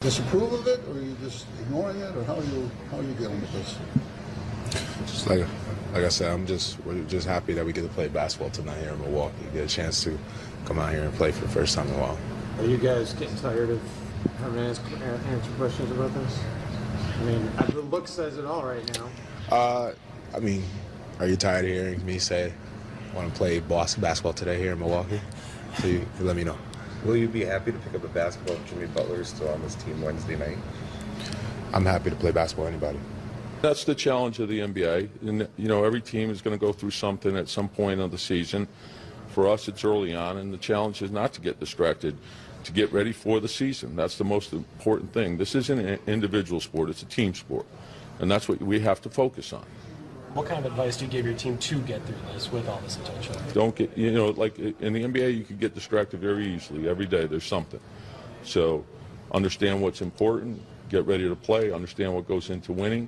Disapprove of it, or are you just ignoring it, or how are you dealing with this? Just like I said, we're just happy that we get to play basketball tonight here in Milwaukee. Get a chance to come out here and play for the first time in a while. Are you guys getting tired of having to answer questions about this? I mean, the look says it all right now. I mean, are you tired of hearing me say I want to play basketball today here in Milwaukee? So you let me know. Will you be happy to pick up a basketball if Jimmy Butler is still on this team Wednesday night? I'm happy to play basketball with anybody. That's the challenge of the NBA. And, you know, every team is going to go through something at some point of the season. For us, it's early on, and the challenge is not to get distracted, to get ready for the season. That's the most important thing. This isn't an individual sport, it's a team sport. And that's what we have to focus on. What kind of advice do you give your team to get through this with all this attention? Don't get, you know, like in the NBA, you can get distracted very easily. Every day there's something. So understand what's important, get ready to play, understand what goes into winning,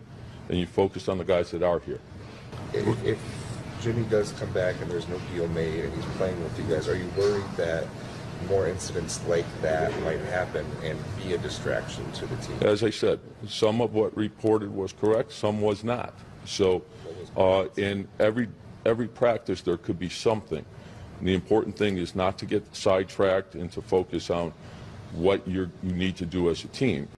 and you focus on the guys that are here. If Jimmy does come back and there's no deal made and he's playing with you guys, are you worried that more incidents like that might happen and be a distraction to the team? As I said, some of what reported was correct, some was not. So in every practice there could be something. And the important thing is not to get sidetracked and to focus on what you need to do as a team.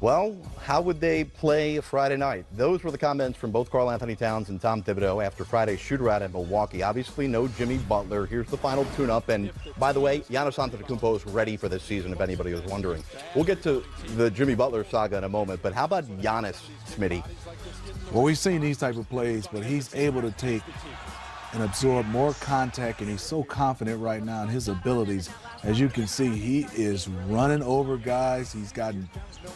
Well, how would they play Friday night? Those were the comments from both Karl Anthony Towns and Tom Thibodeau after Friday's shootout at Milwaukee. Obviously, no Jimmy Butler. Here's the final tune-up. And by the way, Giannis Antetokounmpo is ready for this season, if anybody was wondering. We'll get to the Jimmy Butler saga in a moment. But how about Giannis, Smitty? Well, we've seen these type of plays, but he's able to take and absorb more contact, and he's so confident right now in his abilities. As you can see, he is running over guys. He's gotten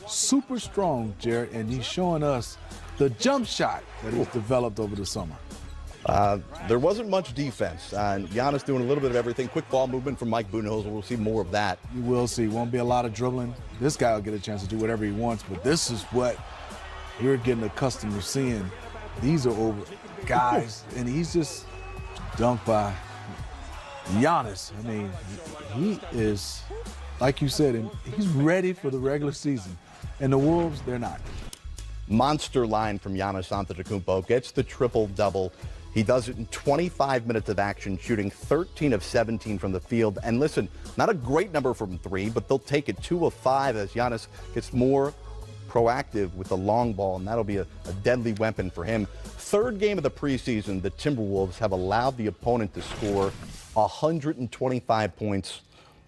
super strong, Jared, and he's showing us the jump shot that he's developed over the summer. There wasn't much defense. Giannis doing a little bit of everything. Quick ball movement from Mike Budenholzer. We'll see more of that. You will see. Won't be a lot of dribbling. This guy will get a chance to do whatever he wants, but this is what you're getting accustomed to seeing. These are over guys, and he's just dunked by Giannis. I mean, he is, like you said, and he's ready for the regular season. And the Wolves, they're not. Monster line from Giannis Antetokounmpo. Gets the triple-double. He does it in 25 minutes of action, shooting 13 of 17 from the field. And listen, not a great number from three, but they'll take it 2 of 5 as Giannis gets more proactive with the long ball, and that'll be a deadly weapon for him. Third game of the preseason, the Timberwolves have allowed the opponent to score 125 points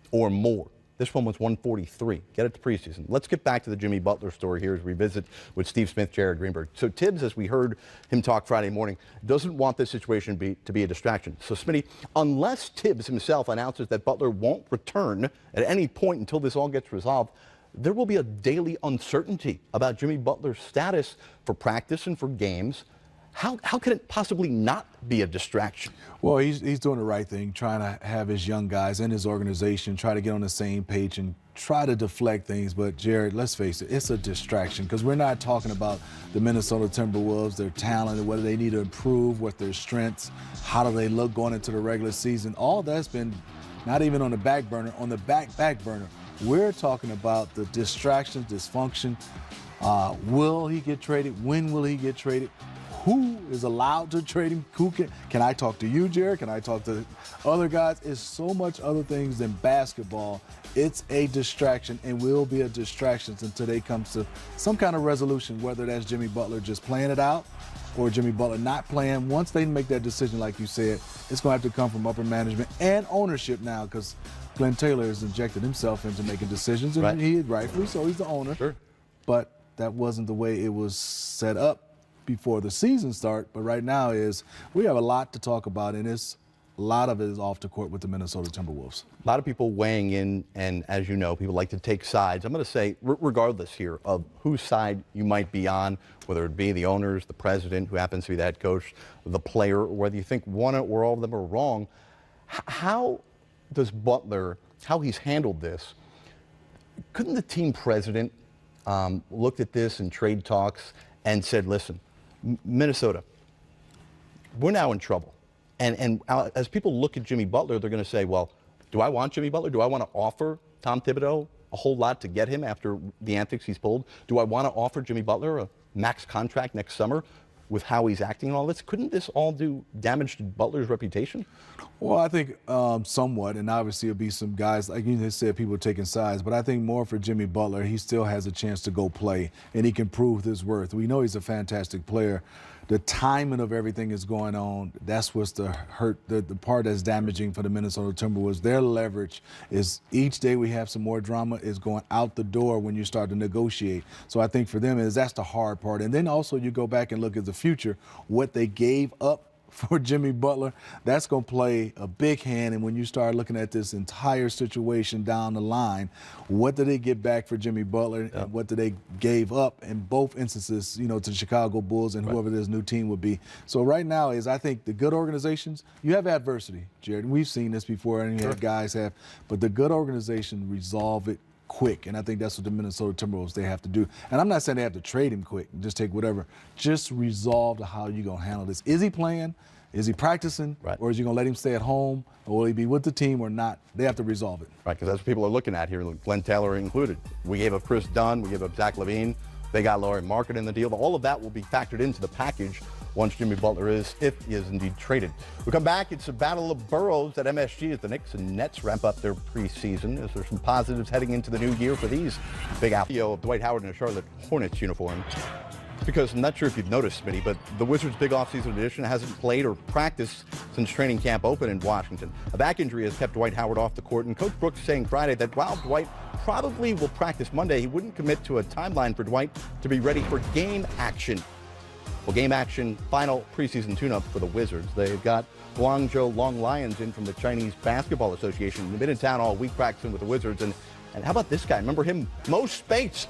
or more. This one was 143. Get it to preseason. Let's get back to the Jimmy Butler story here as we visit with Steve Smith, Jared Greenberg. So Tibbs, as we heard him talk Friday morning, doesn't want this situation to be a distraction. So Smitty, unless Tibbs himself announces that Butler won't return at any point until this all gets resolved, there will be a daily uncertainty about Jimmy Butler's status for practice and for games. How can it possibly not be a distraction? Well, he's doing the right thing, trying to have his young guys and his organization try to get on the same page and try to deflect things. But, Jared, let's face it, it's a distraction because we're not talking about the Minnesota Timberwolves, their talent, and whether they need to improve, what their strengths, how do they look going into the regular season. All that's been not even on the back burner, on the back burner. We're talking about the distractions, dysfunction. Will he get traded? When will he get traded? Who is allowed to trade him? Who can I talk to you, Jared? Can I talk to other guys? It's so much other things than basketball. It's a distraction and will be a distraction until they come to some kind of resolution, whether that's Jimmy Butler just playing it out or Jimmy Butler not playing. Once they make that decision, like you said, it's going to have to come from upper management and ownership now because Glenn Taylor has injected himself into making decisions, and he rightfully so, he's the owner. Sure. But that wasn't the way it was set up before the season start. But right now we have a lot to talk about, and a lot of it is off the court with the Minnesota Timberwolves. A lot of people weighing in, and as you know, people like to take sides. I'm going to say, regardless here of whose side you might be on, whether it be the owners, the president, who happens to be the head coach, the player, or whether you think one or all of them are wrong, how does Butler, how he's handled this, couldn't the team president looked at this in trade talks and said, listen, Minnesota, we're now in trouble. And as people look at Jimmy Butler, they're going to say, well, do I want Jimmy Butler? Do I want to offer Tom Thibodeau a whole lot to get him after the antics he's pulled? Do I want to offer Jimmy Butler a max contract next summer with how he's acting and all this? Couldn't this all do damage to Butler's reputation? Well, I think somewhat, and obviously it'll be some guys, like you just said, people taking sides, but I think more for Jimmy Butler, he still has a chance to go play, and he can prove his worth. We know he's a fantastic player. The timing of everything is going on. That's what's the part that's damaging for the Minnesota Timberwolves. Their leverage is each day we have some more drama is going out the door when you start to negotiate. So I think for them that's the hard part. And then also you go back and look at the future, what they gave up for Jimmy Butler, that's going to play a big hand. And when you start looking at this entire situation down the line, what did they get back for Jimmy Butler and what did they gave up in both instances, to the Chicago Bulls and whoever this new team would be. So right now I think the good organizations, you have adversity, Jared. We've seen this before and guys have, but the good organization resolve it quick, and I think that's what the Minnesota Timberwolves, they have to do. And I'm not saying they have to trade him quick and just take whatever. Just resolve how you're going to handle this. Is he playing? Is he practicing? Right. Or is you going to let him stay at home? Or will he be with the team or not? They have to resolve it. Right, because that's what people are looking at here, Glenn Taylor included. We gave up Chris Dunn, we gave up Zach LaVine. They got Laurie Market in the deal. All of that will be factored into the package once Jimmy Butler if he is indeed traded. We come back, it's a battle of boroughs at MSG as the Knicks and Nets ramp up their preseason. Is there some positives heading into the new year for these big video of Dwight Howard in a Charlotte Hornets uniform? Because I'm not sure if you've noticed, Smitty, but the Wizards' big offseason edition hasn't played or practiced since training camp opened in Washington. A back injury has kept Dwight Howard off the court, and Coach Brooks saying Friday that while Dwight probably will practice Monday, he wouldn't commit to a timeline for Dwight to be ready for game action. Well, game action, final preseason tune-up for the Wizards. They've got Guangzhou Long Lions in from the Chinese Basketball Association. They've been in town all week practicing with the Wizards. And how about this guy? Remember him? Mo Spates.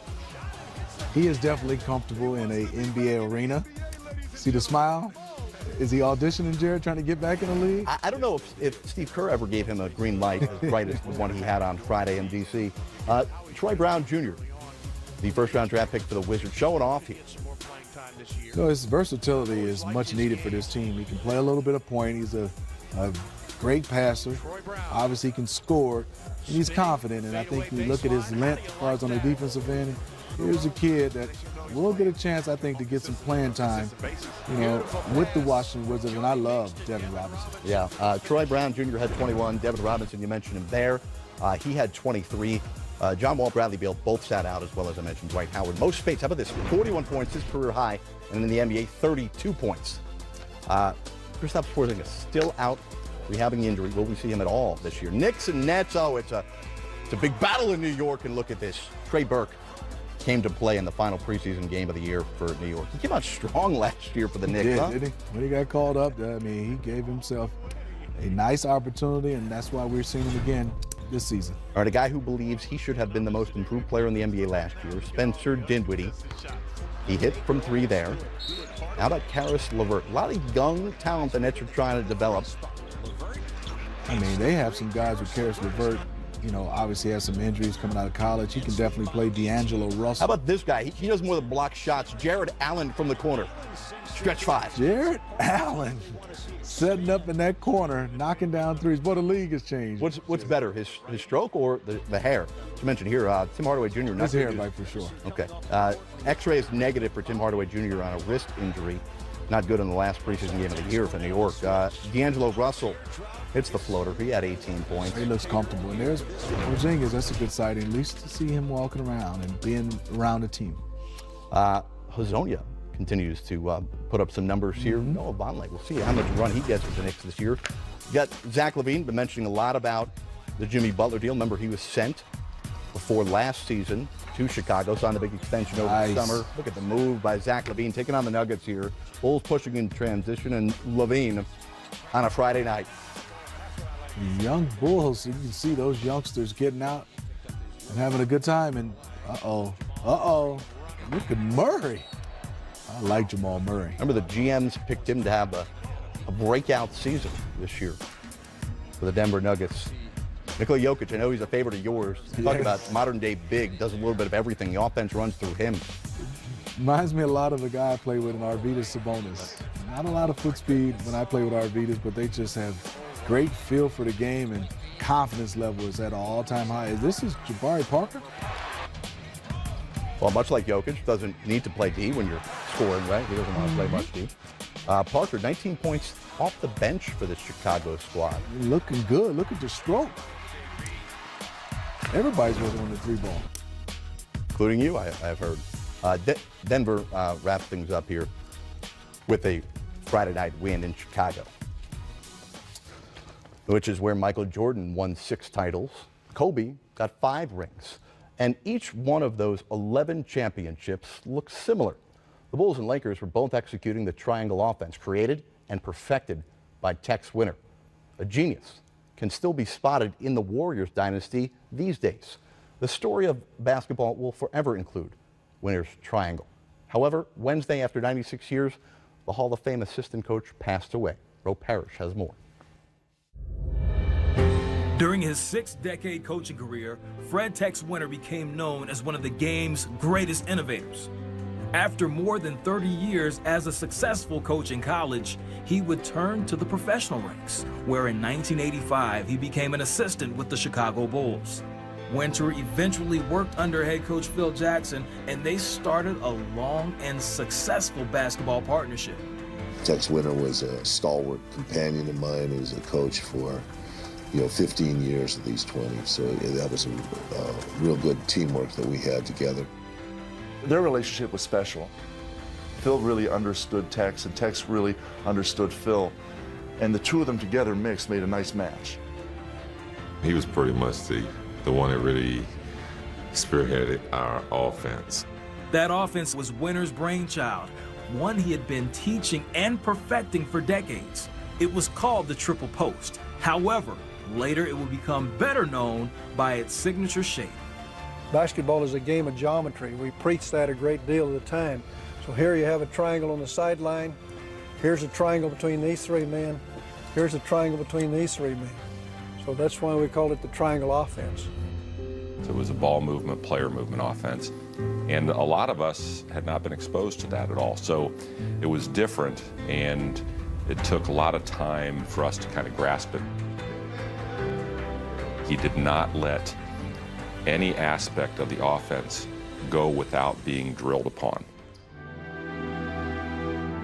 He is definitely comfortable in a NBA arena. See the smile? Is he auditioning, Jared, trying to get back in the league? I don't know if Steve Kerr ever gave him a green light as bright as the one he had on Friday in D.C. Troy Brown Jr., the first-round draft pick for the Wizards, showing off here. So his versatility is much needed for this team. He can play a little bit of point. He's a great passer. Obviously, he can score, and he's confident. And I think when you look at his length as far as on the defensive end, here's a kid that will get a chance, I think, to get some playing time, with the Washington Wizards. And I love Devin Robinson. Yeah, Troy Brown Jr. had 21. Devin Robinson, you mentioned him there. He had 23. John Wall, Bradley Beal both sat out, as well as I mentioned Dwight Howard. Mo Spates, how about this? 41 points, his career high, and in the NBA, 32 points. Kristaps Porzingis still out, rehabbing the injury. Will we see him at all this year? Knicks and Nets, it's a big battle in New York, and look at this. Trey Burke came to play in the final preseason game of the year for New York. He came out strong last year for the Knicks, Did he? When he got called up, he gave himself a nice opportunity, and that's why we're seeing him again this season. All right, a guy who believes he should have been the most improved player in the NBA last year, Spencer Dinwiddie. He hit from three there. How about Karis LeVert? A lot of young talent the Nets are trying to develop. They have some guys with Karis LeVert. Obviously has some injuries coming out of college. He can definitely play D'Angelo Russell. How about this guy? He does more than block shots. Jared Allen from the corner. Stretch five. Jared Allen setting up in that corner, knocking down threes. Boy, the league has changed. What's better, his stroke or the hair? To mention here, Tim Hardaway Jr. His hair, like, for sure. Okay. X-ray is negative for Tim Hardaway Jr. on a wrist injury. Not good in the last preseason game of the year for New York. D'Angelo Russell hits the floater. He had 18 points. He looks comfortable. And there's Porzingis. That's a good sighting, at least to see him walking around and being around the team. Hazonia continues to put up some numbers here. Noah Vonleh, we'll see how much run he gets with the Knicks this year. You got Zach LaVine, been mentioning a lot about the Jimmy Butler deal. Remember, he was sent before last season to Chicago, signed a big extension over the summer. Look at the move by Zach LaVine, taking on the Nuggets here. Bulls pushing in transition, and LaVine on a Friday night. The young Bulls, you can see those youngsters getting out and having a good time. And look at Murray. I like Jamal Murray. Remember, the GMs picked him to have a breakout season this year for the Denver Nuggets. Nikola Jokic, I know he's a favorite of yours. Talk about modern-day big, does a little bit of everything. The offense runs through him. Reminds me a lot of a guy I played with in Arvydas Sabonis. Not a lot of foot speed when I play with Arvydas, but they just have great feel for the game and confidence level is at an all-time high. This is Jabari Parker. Well, much like Jokic, doesn't need to play D when you're scoring, right? He doesn't want to play much D. Parker, 19 points off the bench for the Chicago squad. Looking good. Look at the stroke. Everybody's working on the three ball. Including you, I've heard. Denver wrapped things up here with a Friday night win in Chicago, which is where Michael Jordan won 6 titles. Kobe got 5 rings. And each one of those 11 championships looks similar. The Bulls and Lakers were both executing the triangle offense created and perfected by Tex Winter. A genius can still be spotted in the Warriors dynasty these days. The story of basketball will forever include Winter's triangle. However, Wednesday, after 96 years, the Hall of Fame assistant coach passed away. Ro Parrish has more. During his 6-decade coaching career, Fred Tex Winter became known as one of the game's greatest innovators. After more than 30 years as a successful coach in college, he would turn to the professional ranks, where in 1985 he became an assistant with the Chicago Bulls. Winter eventually worked under head coach Phil Jackson, and they started a long and successful basketball partnership. Tex Winter was a stalwart companion of mine. He was a coach for 15 years of these 20, so that was a real good teamwork that we had together. Their relationship was special. Phil really understood Tex, and Tex really understood Phil, and the two of them together mixed made a nice match. He was pretty much the one that really spearheaded our offense. That offense was Winter's brainchild, one he had been teaching and perfecting for decades. It was called the triple post. However, later it would become better known by its signature shape. Basketball is a game of geometry. We preach that a great deal of the time. So here you have a triangle on the sideline. Here's a triangle between these 3 men. Here's a triangle between these 3 men. So that's why we call it the triangle offense. So it was a ball movement, player movement offense. And a lot of us had not been exposed to that at all. So it was different, and it took a lot of time for us to kind of grasp it. He did not let any aspect of the offense go without being drilled upon.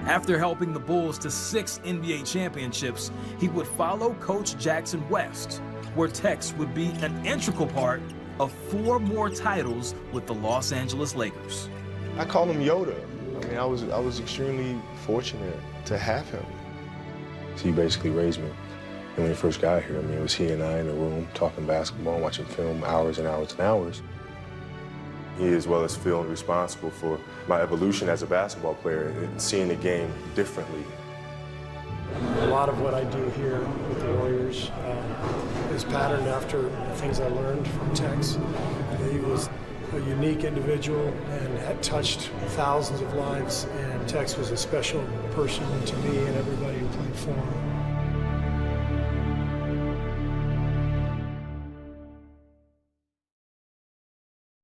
After helping the Bulls to 6 NBA championships, he would follow Coach Jackson west, where Tex would be an integral part of 4 more titles with the Los Angeles Lakers. I call him Yoda. I mean, I was extremely fortunate to have him. So he basically raised me. And when he first got here, I mean, it was he and I in the room talking basketball, watching film hours and hours and hours. He, as well as Phil, is responsible for my evolution as a basketball player and seeing the game differently. A lot of what I do here with the Warriors is patterned after the things I learned from Tex. He was a unique individual and had touched thousands of lives, and Tex was a special person to me and everybody who played for him.